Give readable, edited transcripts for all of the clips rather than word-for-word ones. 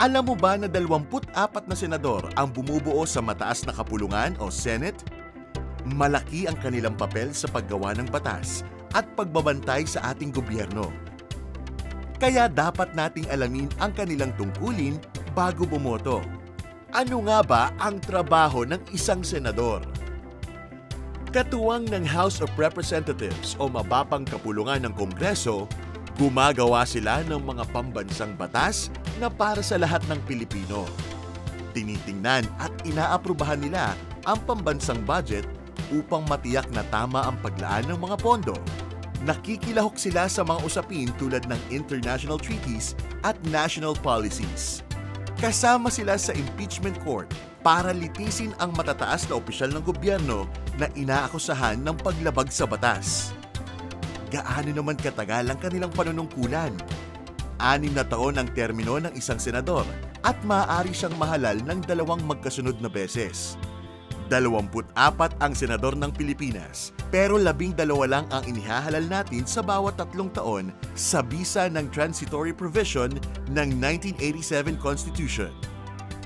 Alam mo ba na 24 na senador ang bumubuo sa mataas na kapulungan o Senate? Malaki ang kanilang papel sa paggawa ng batas at pagbabantay sa ating gobyerno. Kaya dapat nating alamin ang kanilang tungkulin bago bumoto. Ano nga ba ang trabaho ng isang senador? Katuwang ng House of Representatives o mababang kapulungan ng Kongreso, gumagawa sila ng mga pambansang batas na para sa lahat ng Pilipino. Tinitingnan at inaaprubahan nila ang pambansang budget upang matiyak na tama ang paglaan ng mga pondo. Nakikilahok sila sa mga usapin tulad ng international treaties at national policies. Kasama sila sa impeachment court para litisin ang matataas na opisyal ng gobyerno na inaakusahan ng paglabag sa batas. Gaano naman katagal ang kanilang panunungkulan? 6 na taon ang termino ng isang senador at maaari siyang mahalal ng 2 magkasunod na beses. 24 ang senador ng Pilipinas, pero 12 lang ang inihahalal natin sa bawat 3 taon sa bisa ng transitory provision ng 1987 Constitution.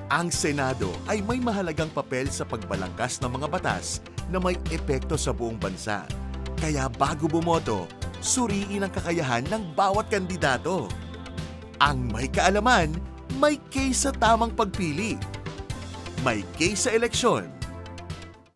Ang Senado ay may mahalagang papel sa pagbalangkas ng mga batas na may epekto sa buong bansa. Kaya bago bumoto, suriin ang kakayahan ng bawat kandidato. Ang may kaalaman, may case sa tamang pagpili. May case sa eleksyon.